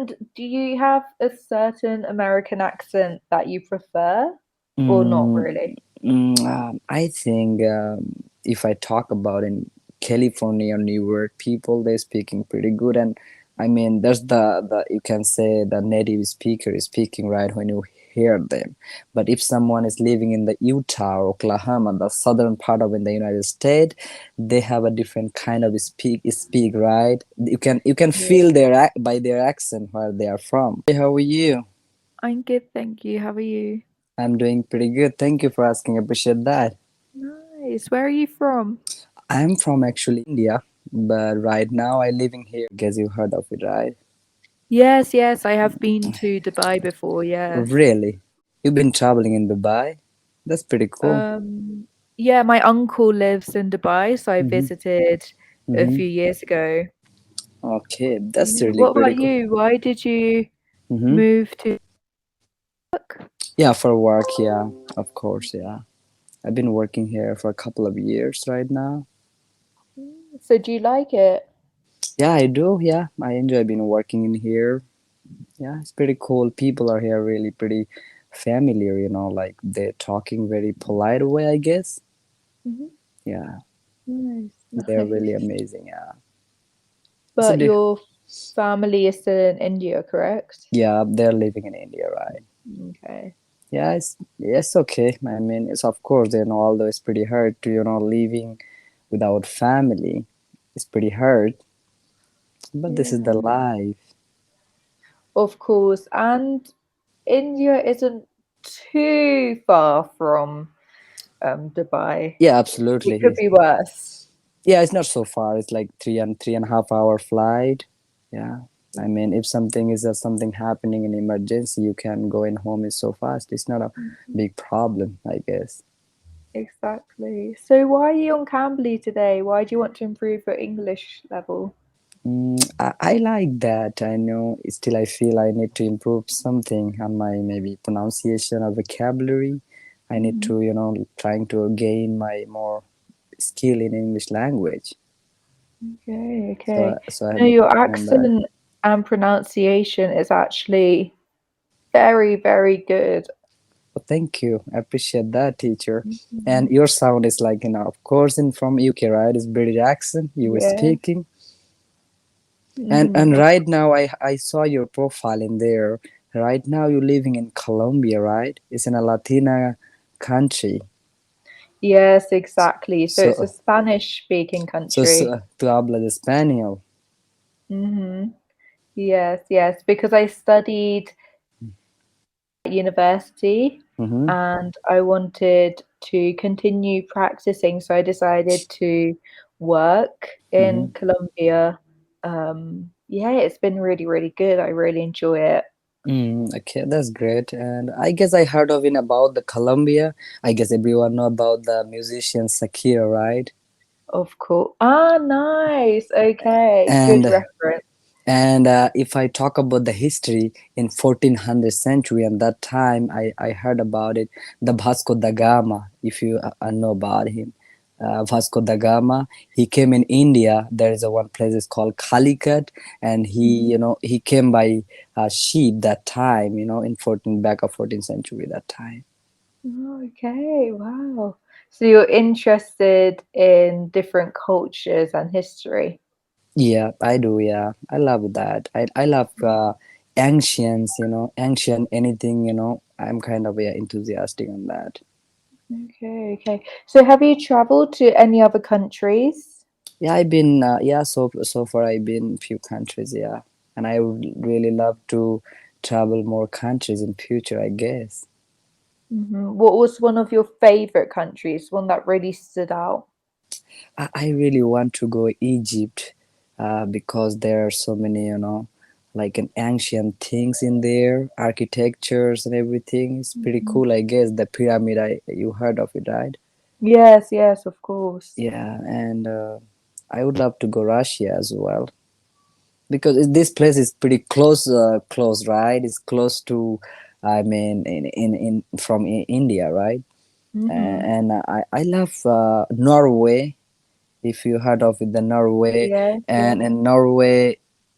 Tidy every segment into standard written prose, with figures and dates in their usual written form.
And do you have a certain American accent that you prefer or not Mm, really? I think if I talk about in California or New York, people they're speaking pretty good, and I mean there's the you can say the native speaker is speaking right when you hear them. But if someone is living in the Utah or Oklahoma, the southern part of in the United States, they have a different kind of speak right. You can feel Yeah. by their accent where they are from. Hey, how are you? I'm good, thank you. How are you? I'm doing pretty good. Thank you for asking. Appreciate that. Nice. Where are you from? I'm from actually India, but right now I living here. Guess you heard of it, right? Yes, yes, I have been to Dubai before, yes. Really? You've been traveling in Dubai? That's pretty cool. Um, yeah, my uncle lives in Dubai, so I Mm-hmm. visited a Mm-hmm. few years ago. Okay, that's Yeah. really What pretty about cool. you? Why did you Mm-hmm. move to work? Yeah, for work, yeah, of course, yeah. I've been working here for a couple of years right now. So do you like it? Yeah, I do. Yeah, I enjoy being working in here. Yeah, it's pretty cool. People are here really pretty familiar, like they're talking very polite way, I guess. Mhm. Yeah, Nice, they're really nice. amazing. Yeah. So But your family is still in India, correct? yeah, they're living in India, right? Okay. Yeah, it's okay. I mean, it's of course, although it's pretty hard to, living without family. It's pretty hard, but this is the Yeah. life. Of course. And India isn't too far from Dubai. Yeah, It could absolutely. be worse. Yeah, it's not so far. It's like 3.5 hour flight. Yeah. I mean, if something is something happening in emergency, you can go in home is so fast. It's not a Mhm. big problem, I guess. Exactly. So why are you on Cambly today? Why do you want to improve your English level? I like that. I know still I feel I need to improve something on my maybe pronunciation or vocabulary. I need Mhm. to, trying to gain my more skill in English language. Okay, So okay. so I No, have been your working on that. accent and pronunciation is actually very, very good. Well, thank you. I appreciate that, teacher. And Mhm. your sound is like, of course, in from UK, right? It's British accent you were Yeah. speaking. And Hmm. right now I saw your profile in there. Right now you're living in Colombia, right? It's in a Latina country. Yes, exactly. So it's a So Spanish speaking country. tú hablas español. Hmm. Yes, yes, because I studied at university Mm-hmm. and I wanted to continue practicing, so I decided to work Mm-hmm. in Colombia. Yeah, it's been really, really good. I really enjoy it. Okay, that's great. And I guess I heard of it about the Colombia. I guess everyone know about the musician Shakira, right? Of course. Ah, nice. Okay, good And reference. if I talk about the history in 1400th century, and that time I heard about it, the Vasco da Gama, if you know about him. Vasco da Gama, he came in India. There is a one place is called Calicut, and Mhm. he came by ship that time, in 14th century that time. Oh, okay, wow. So you're interested in different cultures and history. Yeah, I do. Yeah, I love that. I love ancients. Ancient anything. I'm kind of enthusiastic on that. Okay, okay. So have you traveled to any other countries? Yeah, I've been. Yeah, so far I've been few countries. Yeah, and I would really love to travel more countries in future, I guess. What was one of your favorite countries, one that really stood out? I really want to go Egypt, because there are so many, like an ancient things in there, architectures and everything. It's pretty Mhm. cool, I guess. The pyramid, you heard of it, right? Yes, yes, of course. Yeah, and I would love to go Russia as well because this place is pretty close, right? It's close to, I mean, in from India, right? Mm-hmm. And I love Norway. If you heard of it, the Norway, Yes, and yes. in Norway,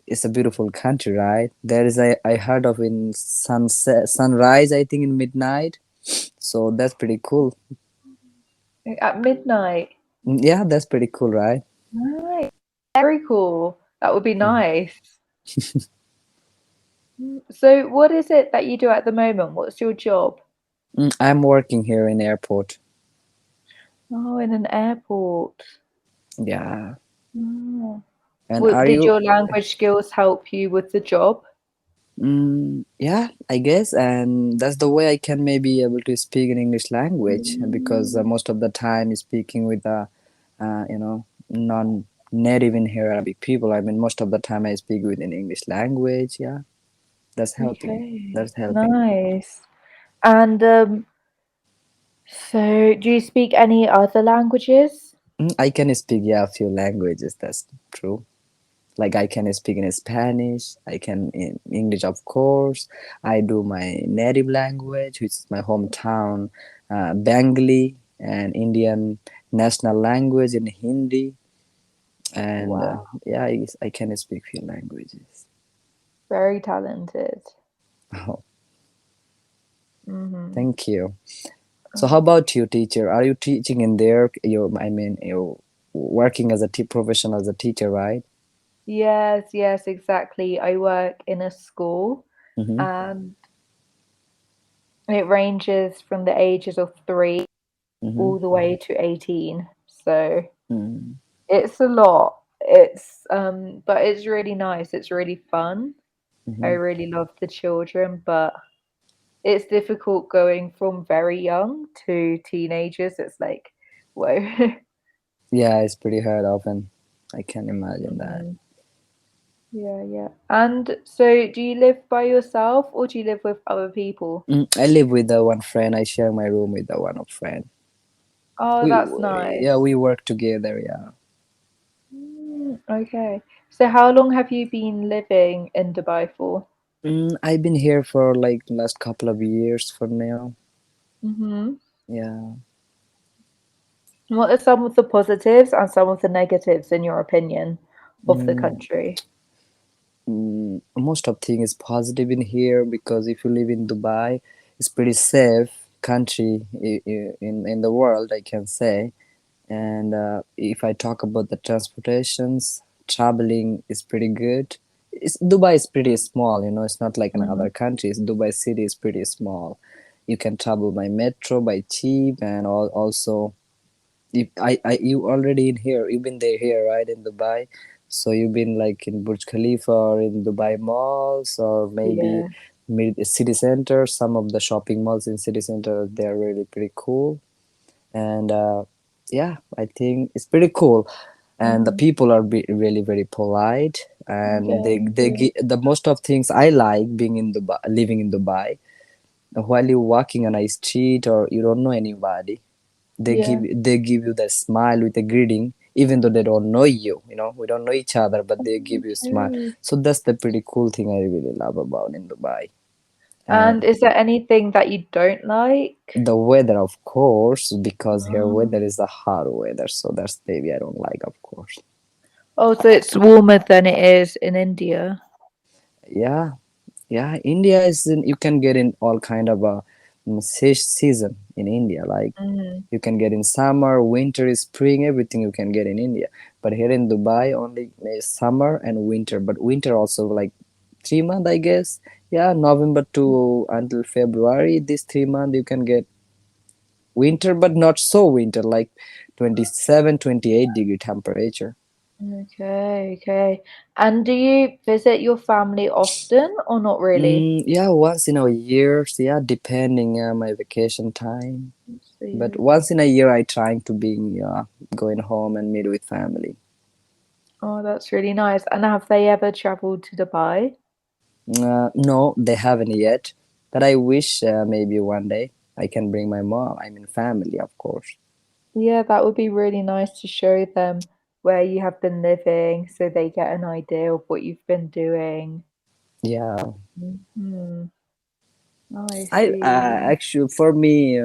it's a beautiful country, right? There is I heard of in sunset sunrise, I think in midnight. So that's pretty cool. At midnight. Yeah, that's pretty cool, right? Nice. Very cool. That would be Mm. nice. So, what is it that you do at the moment? What's your job? I'm working here in airport. Oh, in an airport. Yeah. Oh. And What, are did you? your language skills help you with the job? Yeah, I guess, and that's the way I can maybe able to speak in English language because Mm. most of the time speaking with non-native in here Arabic people. I mean, most of the time I speak with in English language. Yeah, that's helping. Okay, That's helping. nice. And so do you speak any other languages? I can speak, yeah, a few languages. That's true. Like I can speak in Spanish, I can in English, of course. I do my native language, which is my hometown, Bengali, and Indian national language in Hindi. And Wow, yeah, I can speak few languages. very talented. Oh, Mm-hmm. thank you. So how Oh, about you, teacher? Are you teaching in there? I mean, you're working as a profession as a teacher, right? yes, yes, exactly. I work in a school Mm-hmm. and it ranges from the ages of 3 Mm-hmm. all the way to 18. So Mm-hmm. it's a lot. But it's really nice. It's really fun. I Mm-hmm. really love the children, but it's difficult going from very young to teenagers. It's like, whoa. Yeah, it's pretty hard often. I can imagine that. Mhm. Yeah, yeah. And so, do you live by yourself or do you live with other people? I live with one friend. I share my room with one of friend. Oh, that's Yeah, nice. we work together. Yeah. Okay. So, how long have you been living in Dubai for? I've been here for like last couple of years for now. Hmm. Yeah. What are some of the positives and some of the negatives, in your opinion, of the Mm, country? Most of thing is positive in here because if you live in Dubai, it's pretty safe country in the world, I can say. And if I talk about the transportations, traveling is pretty good. Dubai is pretty small, it's not like in other Hmm. countries. Dubai city is pretty small. You can travel by metro, by cheap, and also if you already in here, you've been there here, right, in Dubai. So you've been like in Burj Khalifa or in Dubai malls or maybe Yeah. mid city center. Some of the shopping malls in city center, they're really pretty cool. And yeah, I think it's pretty cool, and the Hmm. people are really very polite, and Okay. they Yeah. give the most of things I like being in Dubai, living in Dubai. While you're walking on a street or you don't know anybody, Yeah. they give you that smile with a greeting, even though they don't know you. We don't know each other, but they give you a smile. Okay. So that's the pretty cool thing I really love about in Dubai. And And is there anything that you don't like? the weather, of course, because here weather Oh, is a hot weather, so that's maybe I don't like, of course. oh, so it's warmer than it is in India. Yeah, yeah. India is you can get in all kind of a season in India. Like Mm, you can get in summer, winter, spring, everything you can get in India. But here in Dubai, only summer and winter. But winter also like 3 months, I guess. Yeah, November to until February. This 3 months you can get winter, but not so winter, like 27, 28 degree temperature. okay, okay. And do you visit your family often or not really? Yeah, once in a year, so yeah, depending my vacation time. So, But yeah. once in a year, I trying to be going home and meet with family. Oh, that's really nice. And have they ever traveled to Dubai? No, they haven't yet, but I wish maybe one day I can bring my mom. I mean, family, of course. Yeah, that would be really nice to show them where you have been living so they get an idea of what you've been doing. Yeah, Hmm. I I see. actually for me,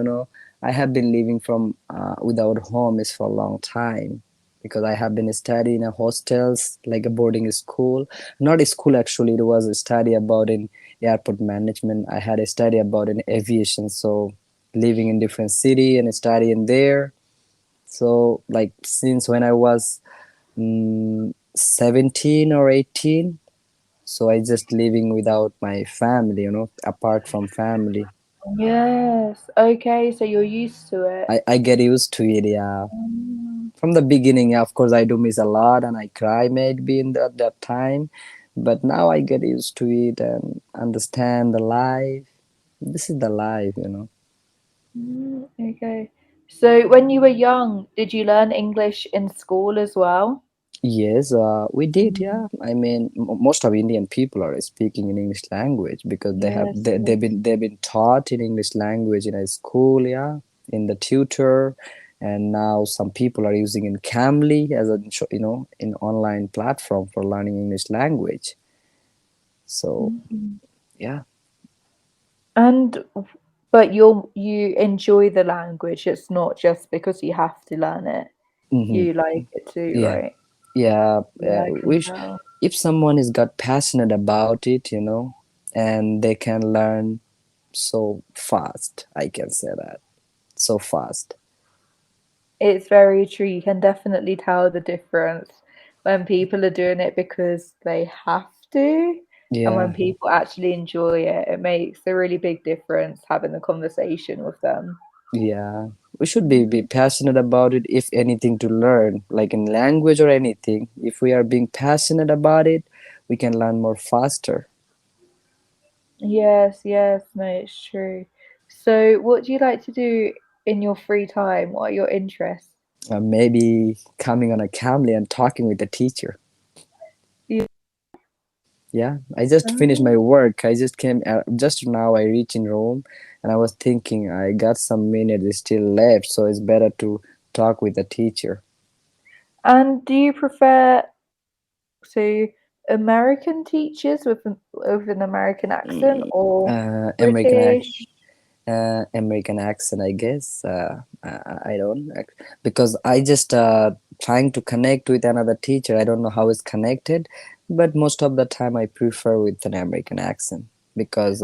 I have been living from without home is for a long time. because I have been studying in a hostels, like a boarding school. Not a school actually, it was a study about in airport management. I had a study about in aviation, so living in different city and studying there. So like since when I was 17 or 18, so I just living without my family, apart from family. Yes. Okay, so you're used to it. I get used to it, yeah. Mm, From the beginning, yeah, of course, I do miss a lot and I cry maybe in that time. But now I get used to it and understand the life. This is the life. okay. So when you were young, did you learn English in school as well? Yes, we did. Mm, Yeah, I mean, most of Indian people are speaking in English language because yes, they've yes. been taught in English language in a school. Yeah, in the tutor, and now some people are using in Cambly as a in online platform for learning English language. So Mhm. yeah. And but you enjoy the language. It's not just because you have to learn it. Hmm. You like it too, Yeah, right? yeah. Yeah, I can Which tell. if someone is got passionate about it, and they can learn so fast. I can say that so fast. It's very true. You can definitely tell the difference when people are doing it because they have to, and when Yeah, people actually enjoy it. It makes a really big difference having the conversation with them. yeah. We should be passionate about it. If anything to learn, like in language or anything, if we are being passionate about it, we can learn more faster. Yes, yes, no, it's true. So, what do you like to do in your free time? What are your interests? Maybe coming on a Cambly and talking with the teacher. Yeah. Yeah, I just finished my work. I just came just now. I reached in Rome, and I was thinking I got some minutes still left, so it's better to talk with the teacher. And do you prefer to American teachers with an American accent or American British? American accent, I guess. I don't because I just trying to connect with another teacher. I don't know how it's connected, but most of the time I prefer with an American accent because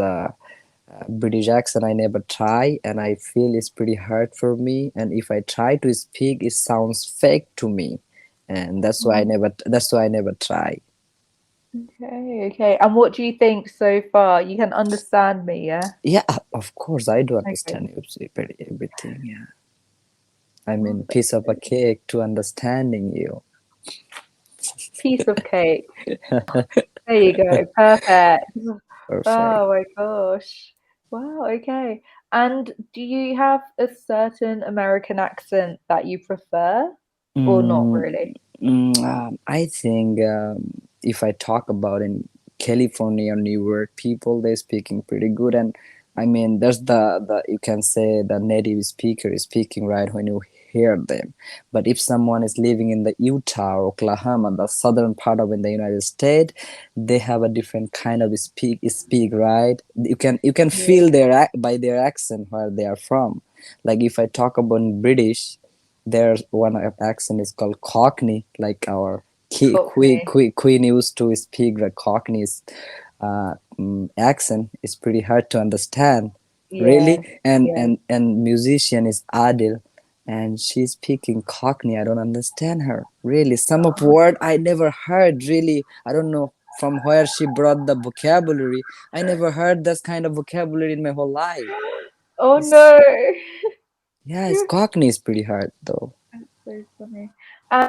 British accent I never try and I feel it's pretty hard for me. And if I try to speak, it sounds fake to me, and Mm, that's why I never try. okay, okay. And what do you think so far? You can understand me, yeah? Yeah, of course I do Okay. understand you everything. Yeah. I Oh, mean, that's piece of a good. cake to understanding you. Piece of cake. There you go. Perfect. Perfect. Oh my gosh. Wow, okay. And do you have a certain American accent that you prefer or not Mm, really? I think if I talk about in California or New York, people they're speaking pretty good, and I mean there's the you can say the native speaker is speaking right when you hear them. But if someone is living in the Utah or Oklahoma, the southern part of in the United States, they have a different kind of speak right. You can feel Yeah. by their accent where they are from. Like if I talk about British, there's one accent is called Cockney, like our Cockney. Queen used to speak the Cockney's accent. Is pretty hard to understand, really. Yes, And yes. and and musician is Adil, and she's speaking Cockney. I don't understand her really. Some of Oh, word I never heard really. I don't know from where she brought the vocabulary. I never heard this kind of vocabulary in my whole life. oh It's, no. yeah, it's Cockney is pretty hard though. That's so funny. And I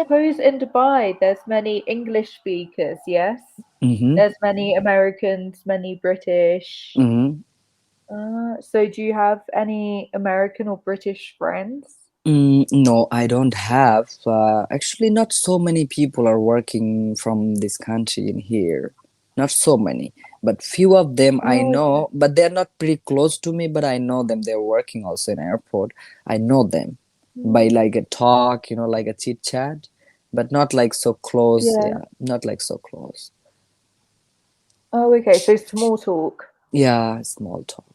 suppose in Dubai there's many English speakers, yes? Mm-hmm. There's many Americans, many British. Mm-hmm. So do you have any American or British friends? No, I don't have. Actually, not so many people are working from this country in here. Not so many, but few of them I Oh, okay. know. But they're not pretty close to me. But I know them. They're working also in airport. I know them by Mm, like a talk, like a chit chat, but not like so close. yeah. Yeah, not like so close. Oh, okay. So small talk. Yeah, small talk.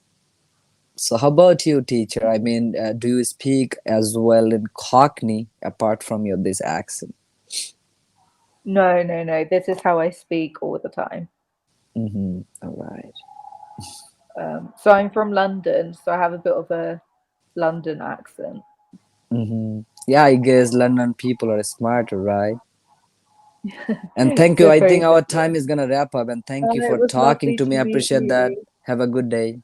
So how about you, teacher? I mean, do you speak as well in Cockney apart from your this accent? No, no, no. This is how I speak all the time. All right. So I'm from London, so I have a bit of a London accent. Yeah, I guess London people are smarter, right? And thank you. I think our Supposedly. time is gonna wrap up. And thank you It for was talking lovely to to me. I meet appreciate that. you. Have a good day.